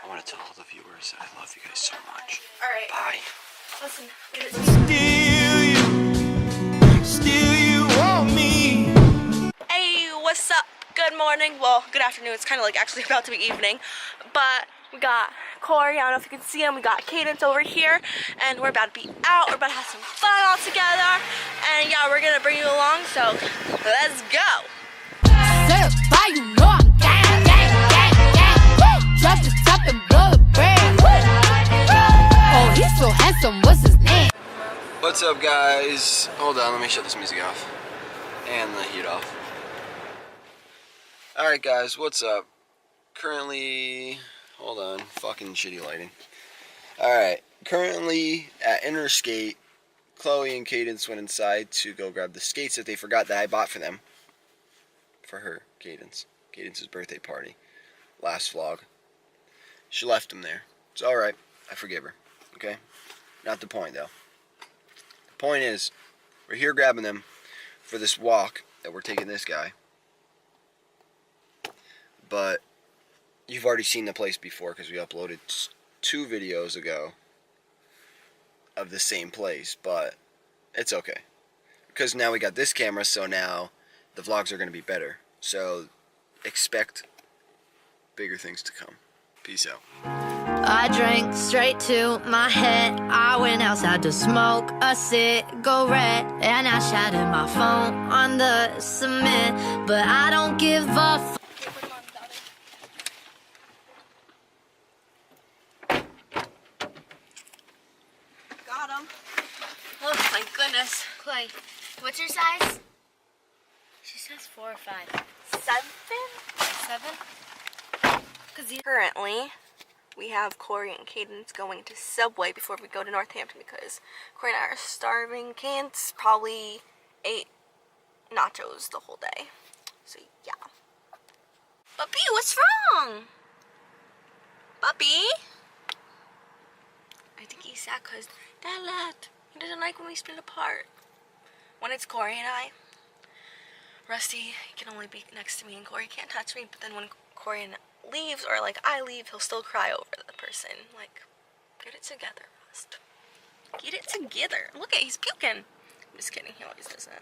want to tell all the viewers that I love you guys so much. Alright. Bye. Listen. Still you want me. Hey, what's up? Good morning. Well, good afternoon. It's kind of like actually about to be evening. But we got Corey. I don't know if you can see him. We got Cadence over here. And we're about to be out. We're about to have some fun all together. And yeah, we're going to bring you along. So let's go. Certified, you know I'm gang, gang, gang, gang. Drop the top and blow the brand. Oh, he's so handsome. What's his name? What's up, guys? Hold on, let me shut this music off. And the heat off. Alright, guys, what's up? Currently, hold on, fucking shitty lighting. Alright, currently at Interskate, Chloe and Cadence went inside to go grab the skates that they forgot that I bought for them. For her, Cadence's birthday party. Last vlog. She left them there. It's alright, I forgive her. Okay? Not the point, though. The point is, we're here grabbing them for this walk that we're taking this guy. But you've already seen the place before because we uploaded 2 videos ago of the same place, but it's okay. Because now we got this camera, so now the vlogs are going to be better. So expect bigger things to come. Peace out. I drank straight to my head. I went outside to smoke a cigarette, and I shattered my phone on the cement. But I don't give a f. Got him. Oh my goodness. Chloe, what's your size? She says 4 or 5. 7? 7? Currently, we have Corey and Cadence going to Subway before we go to Northampton because Corey and I are starving. Cadence probably ate nachos the whole day. So, yeah. Puppy, what's wrong? Puppy? I think he's sad because Dad left. He doesn't like when we split apart. When it's Corey and I, Rusty can only be next to me and Corey can't touch me. But then when Corey leaves or like I leave, he'll still cry over the person. Like, get it together, Rust. Get it together. Look at, he's puking. I'm just kidding. He always does that.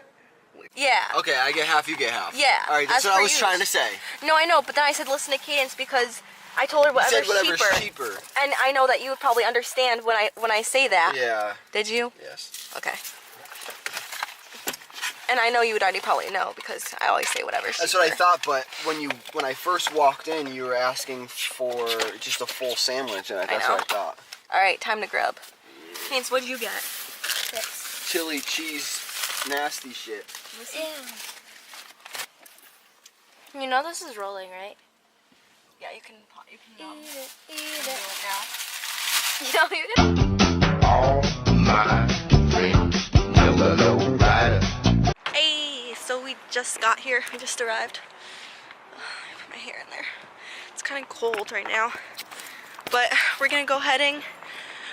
Weird. Yeah. Okay, I get half, you get half. Yeah. Alright, that's what I was trying to say. No, I know, but then I said listen to Cadence because I told her whatever's cheaper. And I know that you would probably understand when I say that. Yeah. Did you? Yes. Okay. And I know you would already probably know because I always say whatever's cheaper. That's what I thought, but when I first walked in, you were asking for just a full sandwich, and that's what I thought. All right, time to grub. Cadence, what did you get? Chili cheese, nasty shit. You know this is rolling, right? Yeah, you can Eat it now. You know, you can. All my friends, yellow low rider. Hey, so we just got here. We just arrived. I put my hair in there. It's kind of cold right now. But we're gonna go heading.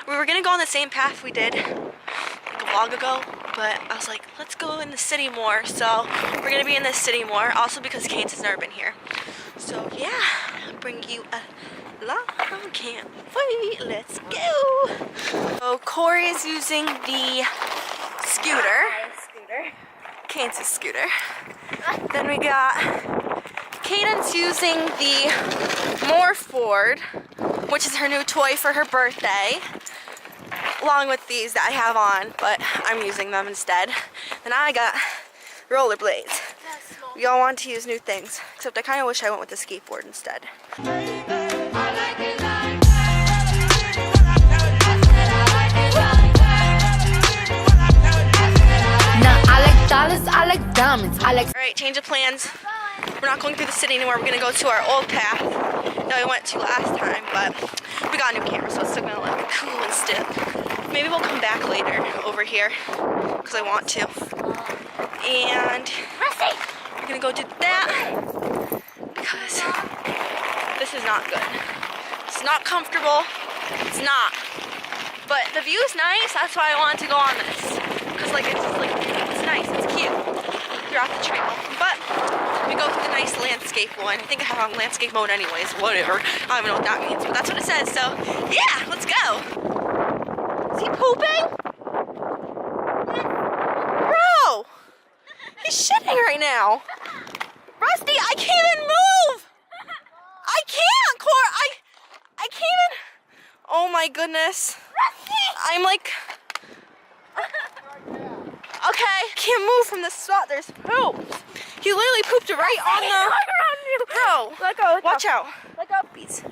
We were gonna go on the same path we did like a vlog ago, but I was like, let's go in the city more. So we're gonna be in the city more, also because Cadence has never been here. So yeah, I'll bring you a lot. Can't wait. Let's go. So Corey is using the scooter. Cadence's scooter. Then we got Cadence using the Morph board, which is her new toy for her birthday, along with these that I have on, but I'm using them instead. Then I got rollerblades. We all want to use new things, except I kind of wish I went with the skateboard instead. I like diamonds. I like. Alright, change of plans. We're not going through the city anymore. We're gonna go to our old path that we went to last time, but we got a new camera, so it's still gonna look cool and stiff. Maybe we'll come back later over here, because I want to. And we're gonna go do that, because this is not good. It's not comfortable. It's not. But the view is nice. That's why I wanted to go on this. Because like it's nice, it's cute throughout the trail. But we go through the nice landscape one. I think I have on landscape mode anyways. Whatever. I don't even know what that means, but that's what it says. So, yeah, let's go. Is he pooping? Bro! He's shitting right now. Rusty, I can't even move! I can't, I can't even. Oh my goodness. I'm like. Okay, can't move from the spot. There's poop. He literally pooped right on the. Bro, Let go. watch out. Let go. Please.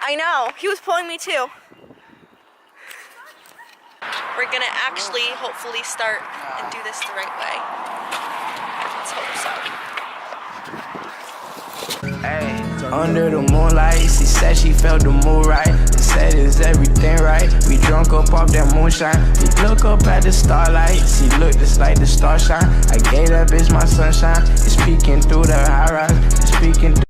I know. He was pulling me too. We're gonna actually, hopefully, start and do this the right way. Let's hope so. Hey, under the moonlight, she said she felt the mood right. She said, is everything right? We drunk up off that moonshine. We look up at the starlight. She looked just like the star shine. I gave that bitch my sunshine. It's peeking through the high rise. It's peeking through.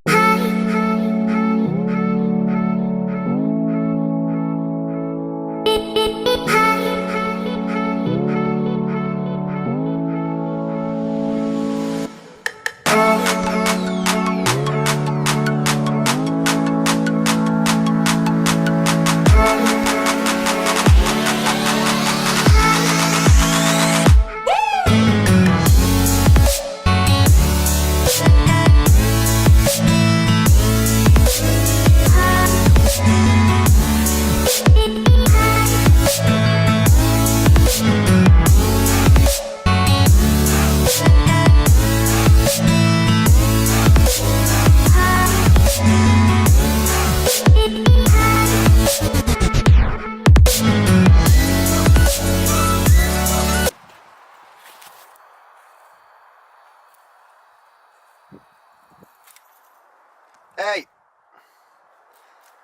Hey!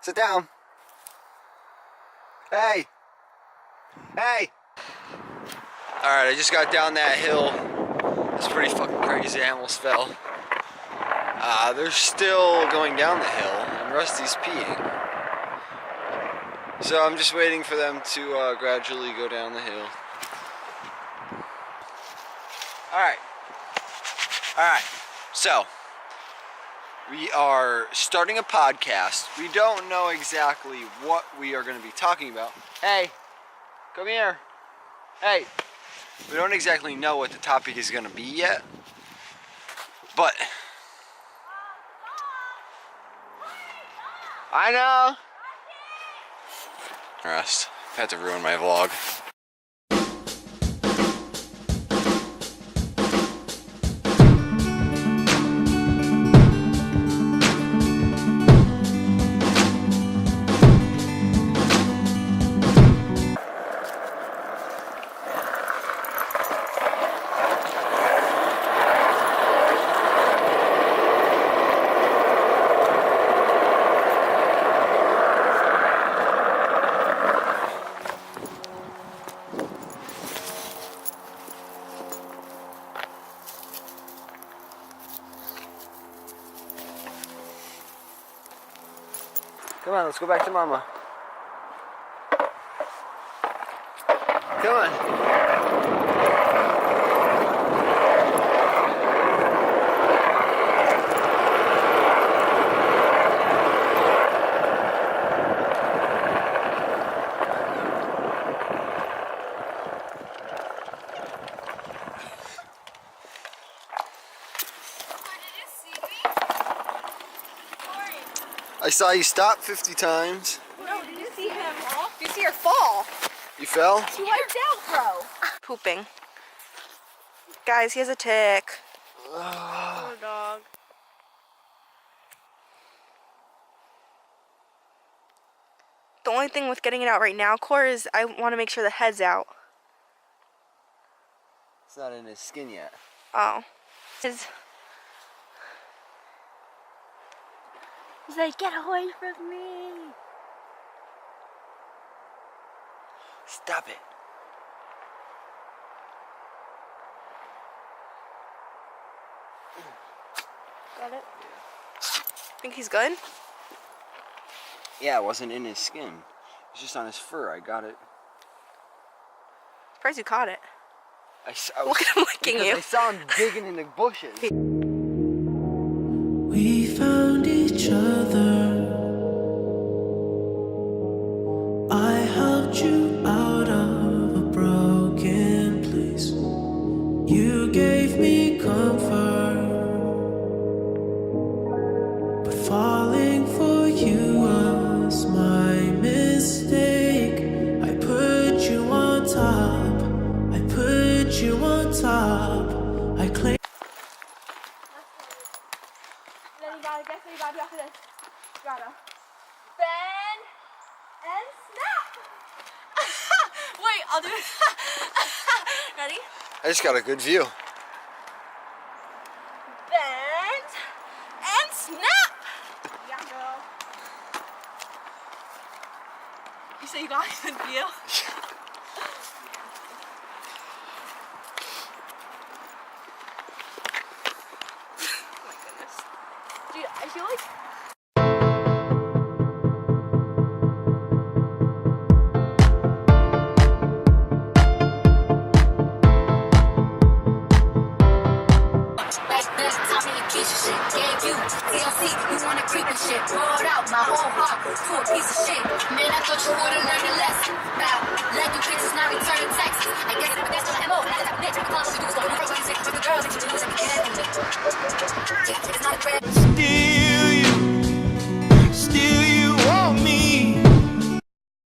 Sit down. Hey! Hey! Alright, I just got down that hill. It's pretty fucking crazy. I almost fell. They're still going down the hill, and Rusty's peeing. So I'm just waiting for them to gradually go down the hill. Alright. Alright. So, we are starting a podcast. We don't know exactly what we are going to be talking about. Hey, come here. Hey, we don't exactly know what the topic is going to be yet. But, I know. Rest. I had to ruin my vlog. Come on, let's go back to Mama. Come on. I saw you stop 50 times. No, did you see him? Did you see her fall? You fell? She wiped out, bro. Pooping. Guys, he has a tick. Poor dog. The only thing with getting it out right now, Core, is I want to make sure the head's out. It's not in his skin yet. Oh. He's like, get away from me. Stop it. Got it? Think he's good? Yeah, it wasn't in his skin. It's just on his fur. I got it. Surprised you caught it. Look at him licking you. I saw him digging in the bushes. We found each other. I helped you out of a broken place. You gave me comfort, but falling for you was my mistake. I put you on top. I put you on top. I claim. Then you gotta guess what you gotta do after this. You gotta bend and snap. Wait, I'll do it. Ready? I just got a good view. Bend and snap. Yeah, girl. You say you got a good view? Oh my goodness. Dude, I feel like my whole heart to a piece of shit. Man, I thought you would've learned a lesson. Now, like you bitches not returning texts. I guess